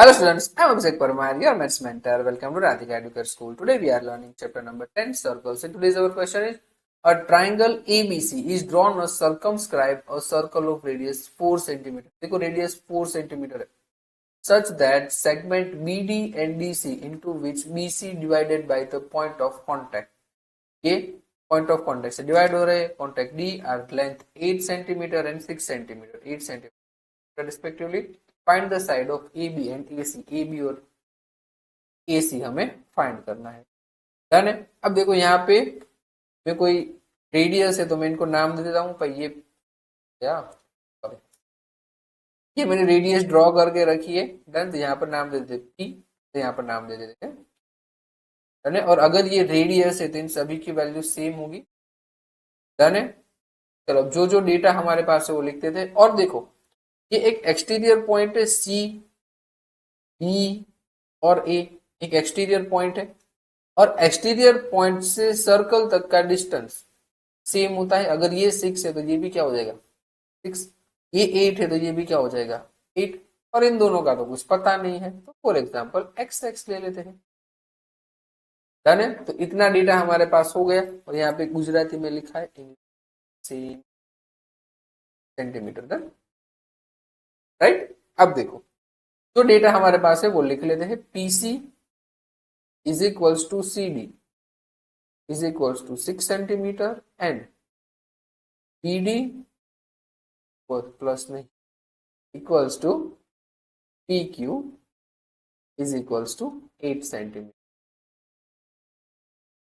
Hello students, I am Abhishek Parmar, your maths mentor. Welcome to Radhika Educate School. Today we are learning chapter number 10, circles. And today's our question is, a triangle ABC is drawn or circumscribe a circle of radius 4 cm. देखो radius 4 cm है. Such that segment BD and DC into which BC divided by the point of contact. ये point of contact से divide हो रहे हैं. Contact D are length 8 cm and 6 cm. 8 cm respectively. Find the side of AB and AC. AB और AC हमें find करना है. Done है. अब देखो यहाँ पे मैं कोई रेडियस है तो मैं इनको नाम दे देता हूँ. पर ये क्या, ये मैंने रेडियस ड्रॉ करके रखी है. डन. तो यहाँ पर नाम दे देते P, तो यहाँ पर नाम दे देते हैं. डन है. और अगर ये रेडियस है तो इन सभी की वैल्यू सेम होगी. डन है. चलो जो जो डेटा हमारे पास है वो लिखते थे. और देखो ये एक एक्सटीरियर पॉइंट है C, B और A. एक एक्सटीरियर पॉइंट है और एक्सटीरियर पॉइंट से सर्कल तक का डिस्टेंस सेम होता है. अगर ये 6 है तो ये भी क्या हो जाएगा 6. ये 8 है तो ये भी क्या हो जाएगा 8. और इन दोनों का तो कुछ पता नहीं है तो फॉर एग्जाम्पल x ले लेते हैं. डन है. तो इतना डेटा हमारे पास हो गया और यहाँ पे गुजराती में लिखा है सेंटीमीटर. डन. राइट. अब देखो जो डेटा हमारे पास है वो लिख लेते हैं. PC is equals to CD is equals to 6 centimeter and PD plus नहीं equals to PQ is equals to 8 centimeter.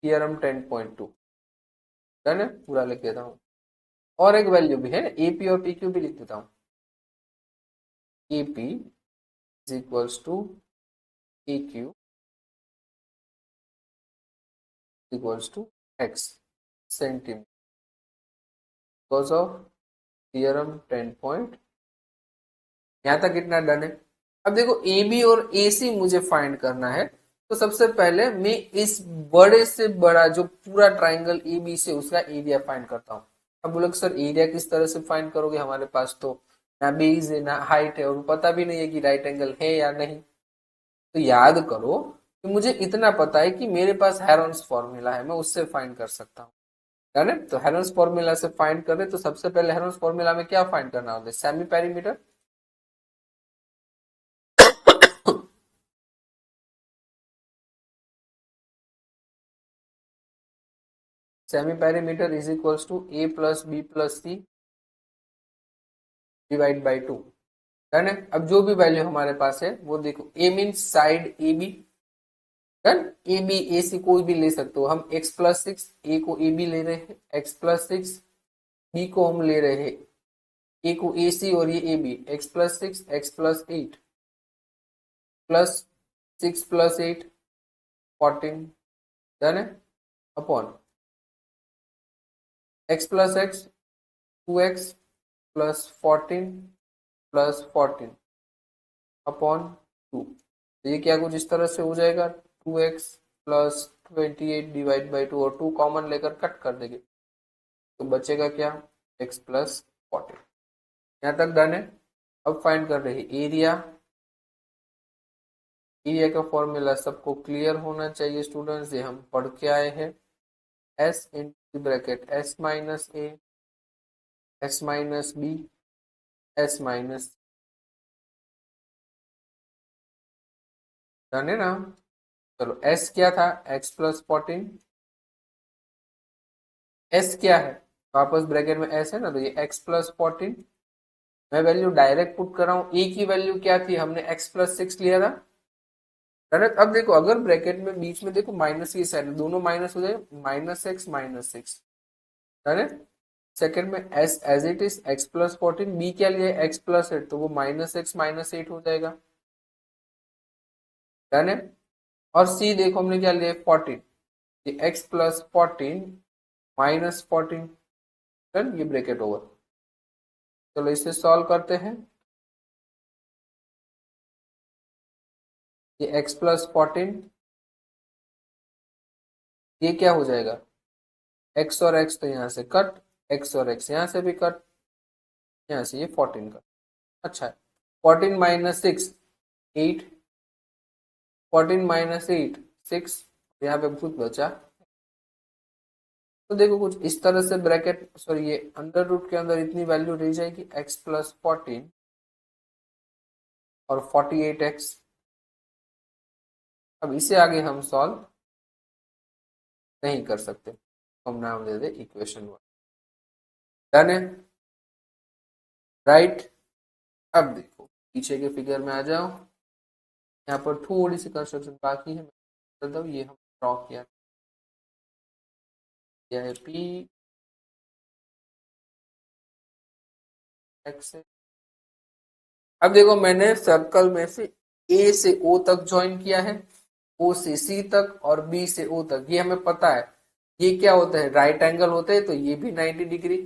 Theorem 10.2. Done है. पूरा लिख देता हूँ. और एक वैल्यू भी है AP और PQ भी लिख देता हूँ. AP is equals to PQ equals to X centimeter because of theorem 10. यहाँ तक कितना डन है. अब देखो AB और AC मुझे फाइंड करना है. तो सबसे पहले मैं इस बड़े से बड़ा जो पूरा ट्राइंगल AB से उसका एरिया फाइंड करता हूँ. अब बोलो सर एरिया किस तरह से फाइंड करोगे, हमारे पास तो ना बेस है ना हाइट है और पता भी नहीं है कि राइट एंगल है या नहीं. तो याद करो कि मुझे इतना पता है कि मेरे पास हेरोन्स फॉर्मूला है, मैं उससे फाइंड कर सकता हूँ. है ना. तो हेरोन्स फॉर्मूला से फाइंड कर रहे तो सबसे पहले हेरोन्स फॉर्मूला में क्या फाइंड करना होता है, semi perimeter. Semi perimeter is equals to A plus B plus C divide by 2. Done है. अब जो भी वैल्यू हमारे पास है वो देखो. A means side AB. Done. AB AC कोई भी ले सकते हो. हम x प्लस 6 A को AB ले रहे हैं, x प्लस 6 B को हम ले रहे हैं A को AC और ये AB. x plus 6 x plus 8 plus 6 plus 8 14. Done है. Upon x plus x 2x plus 14 plus 14 upon 2. तो ये क्या कुछ इस तरह से हो जाएगा 2x प्लस 28 डिवाइड बाई 2 और 2 कॉमन लेकर कट कर देंगे तो बचेगा क्या x प्लस 14. यहाँ तक डन है. अब फाइंड कर रहे हैं एरिया. एरिया का फॉर्मूला सबको क्लियर होना चाहिए स्टूडेंट्स, ये हम पढ़ के आए हैं. s into bracket s minus a s minus b s minus. Done है ना. चलो s क्या था x प्लस 14. s क्या है वापस ब्रैकेट में s है ना, तो ये x प्लस 14. मैं वैल्यू डायरेक्ट पुट कर रहा हूँ. a की वैल्यू क्या थी, हमने x प्लस 6 लिया था. डन है. अब देखो अगर ब्रैकेट में बीच में देखो माइनस की साइड दोनों माइनस हो जाए, माइनस एक्स माइनस 6. डन है. सेकेंड में s as it is x plus 14. b क्या लिया x प्लस 8 तो वो माइनस एक्स माइनस 8 हो जाएगा. डन है. और c देखो हमने क्या लिया 14. ये x प्लस 14 माइनस 14. डन. ये ब्रैकेट ओवर. चलो इसे सॉल्व करते हैं. ये x प्लस 14 ये क्या हो जाएगा x और x तो यहाँ से कट, x और x यहाँ से भी कट, यहाँ से ये 14 कट. अच्छा है. 14 माइनस 6 8, 14 माइनस 8 6, यहाँ पे कुछ बचा। तो देखो कुछ इस तरह से ब्रैकेट सॉरी ये अंडर रूट के अंदर इतनी वैल्यू रह जाएगी x प्लस 14 और 48x। अब इसे आगे हम सॉल्व नहीं कर सकते, हम नाम दे दे इक्वेशन 1। डन है, राइट। अब देखो पीछे के फिगर में आ जाओ, यहाँ पर थोड़ी सी कंस्ट्रक्शन बाकी है, मतलब ये हम ड्रॉ किया है पी एक्स। अब देखो मैंने सर्कल में से ए से ओ तक ज्वाइन किया है, ओ से सी तक और बी से ओ तक। ये हमें पता है ये क्या होता है, राइट एंगल होते हैं, तो ये भी 90 डिग्री,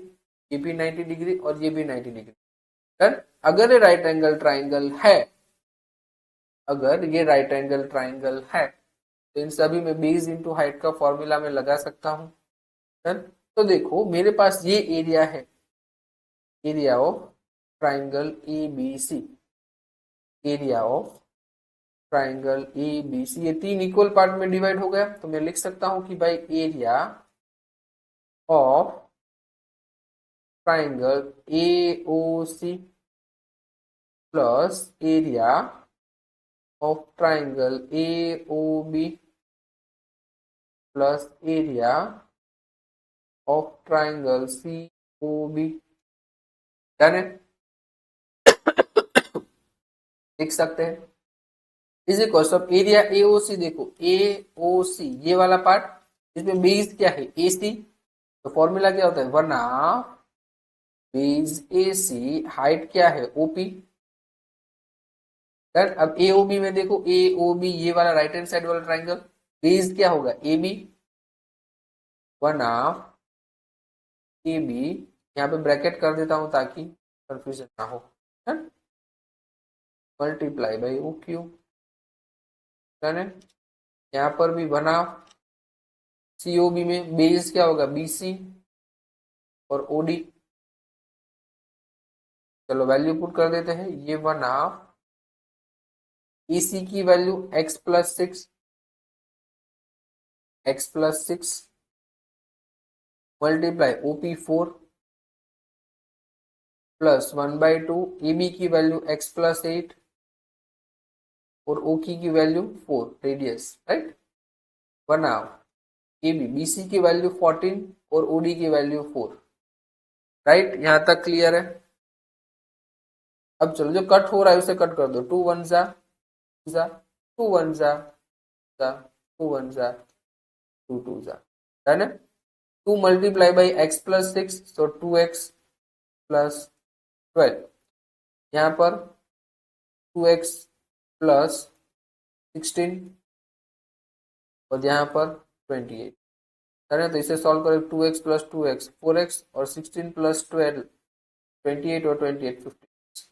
ये भी 90 डिग्री और ये भी 90 डिग्री। डन। अगर ये राइट एंगल ट्राइंगल है, अगर ये राइट एंगल ट्राइंगल है तो इन सभी में बेस इंटू हाइट का फॉर्मूला मैं लगा सकता हूँ। डन। तो देखो मेरे पास ये एरिया है, area of triangle A B C, area of triangle A B C, ये तीन इक्वल पार्ट में डिवाइड हो गया। तो मैं लिख सकता हूं कि भाई area of triangle A O C plus area of triangle A O B plus area of triangle C O B. Done है, लिख सकते हैं is equal of area A O C. देखो ए ओ सी ये वाला पार्ट, इसमें base क्या है ए सी, तो फॉर्मूला क्या होता है 1/2 बेस ए सी, हाइट क्या है ओपी। अब ए ओ बी में देखो ए ओ बी ये वाला राइट हैंड साइड वाला ट्राइंगल, बेस क्या होगा ए बी, 1/2 ए बी, यहाँ पे ब्रैकेट कर देता हूं ताकि कंफ्यूजन ना हो, multiply by O Q. Done है, यहाँ पर भी 1/2 सीओबी में बेस क्या होगा बीसी और ओडी। चलो वैल्यू पुट कर देते हैं, ये 1/2 ईसी की value x plus 6, x plus 6 multiply OP 4 plus 1/2 AB की वैल्यू x प्लस 8 और ओकी की value 4 radius, right. 1/2 AB, BC की वैल्यू 14 और ओडी की वैल्यू 4, राइट। यहां तक क्लियर है। अब चलो जो कट हो रहा है उसे कट कर दो, 2 1 जा 2 1 जा 2 1 जा 2 2 जा, है ना। 2 मल्टीप्लाई बाई x प्लस 6, तो 2x प्लस 12, यहाँ पर 2x प्लस 16 और यहाँ पर 28, है ना। तो इसे सॉल्व करें, 2x प्लस 2x 4x और 16 प्लस 12 28 और 28 50।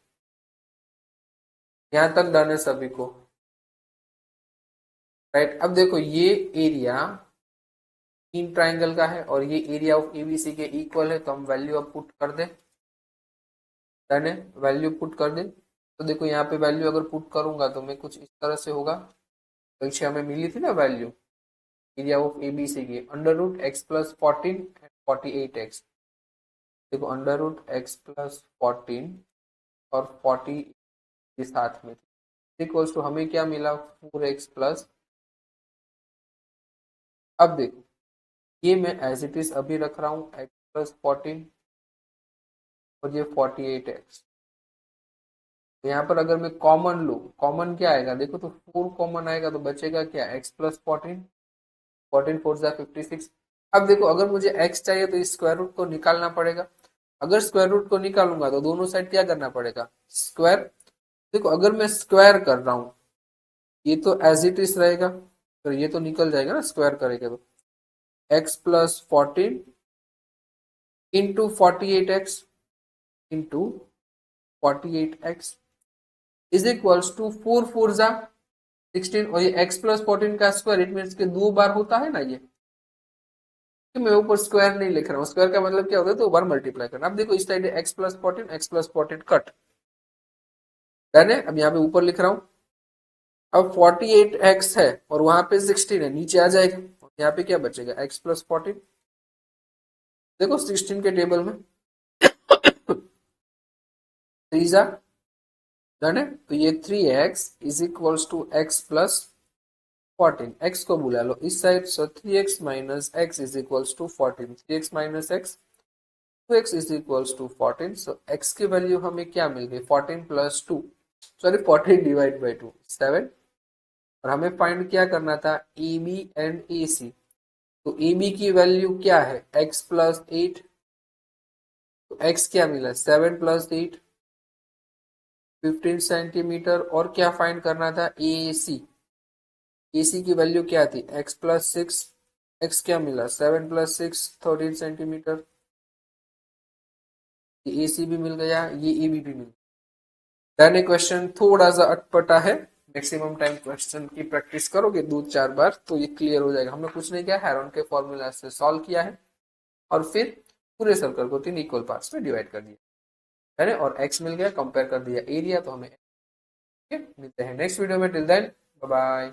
यहाँ तक डन है सभी को, राइट। अब देखो ये एरिया तीन ट्राइंगल का है और ये एरिया ऑफ एबीसी के इक्वल है, तो हम वैल्यू अब पुट कर दें। डन है, वैल्यू पुट कर दें। तो देखो यहाँ पे वैल्यू अगर पुट करूंगा तो मैं कुछ इस तरह से होगा, पीछे हमें मिली थी ना वैल्यू एरिया ऑफ एबीसी की, under root x plus 14 and 48x। देखो अंडर रूट एक्स प्लस 14 और 40 के साथ में इक्वल्स टू हमें क्या मिला 4x प्लस। अब देखो ये मैं एज इट इज अभी रख रहा हूँ x प्लस 14 और ये 48x। तो यहाँ पर अगर मैं कॉमन लूँ, कॉमन क्या आएगा देखो, तो 4 कॉमन आएगा तो बचेगा क्या x प्लस 14, 14 4 जा 56। अब देखो अगर मुझे x चाहिए तो इस स्क्वायर रूट को निकालना पड़ेगा। अगर स्क्वायर रूट को निकालूंगा तो दोनों साइड क्या करना पड़ेगा स्क्वायर। देखो अगर मैं स्क्वायर कर रहा हूँ ये तो एज इट इज रहेगा, तो ये तो निकल जाएगा ना स्क्वायर करेंगे तो x plus 14 into 48x into 48x is equals to 4 4 जा 16 और ये x प्लस 14 का स्क्वायर, इट मीन्स के 2 बार होता है ना ये, कि मैं ऊपर स्क्वायर नहीं लिख रहा हूँ, स्क्वायर का मतलब क्या होता है 2 बार मल्टीप्लाई करना। अब देखो इस side x plus 14 cut, done है। अब यहाँ पे ऊपर लिख रहा हूँ अब 48x है और वहां पे 16 है, नीचे आ जाएगा, यहाँ पे क्या बचेगा x प्लस 14। देखो 16 के टेबल में 3 जा डन है, तो ये 3x is equals to x plus 14, x को बुला लो इस side, so 3x minus x is equals to 14, 3x minus x 2x is equals to 14, so x की वैल्यू हमें क्या मिल गई 14 प्लस 2, सॉरी 14 डिवाइड बाई 2 7, और हमें फाइंड क्या करना था ए बी एंड ए सी, तो ए बी की वैल्यू क्या है x प्लस 8, तो x क्या मिला 7 प्लस 8 15 सेंटीमीटर, और क्या फाइंड करना था ए सी, ए सी की वैल्यू क्या थी x प्लस 6, x क्या मिला 7 प्लस 6 13 सेंटीमीटर, ये ए सी भी मिल गया, ये ए बी भी मिल गया। डन, क्वेश्चन थोड़ा सा अटपटा है, मैक्सिमम टाइम क्वेश्चन की प्रैक्टिस करोगे 2-4 बार तो ये क्लियर हो जाएगा। हमने कुछ नहीं किया, हेरोन के फॉर्मूला से सॉल्व किया है और फिर पूरे सर्कल को 3 इक्वल पार्ट्स में डिवाइड कर दिया है ना, और x मिल गया, कंपेयर कर दिया एरिया, तो हमें ठीक है। मिलते हैं नेक्स्ट वीडियो में, टिल देन बाय बाय।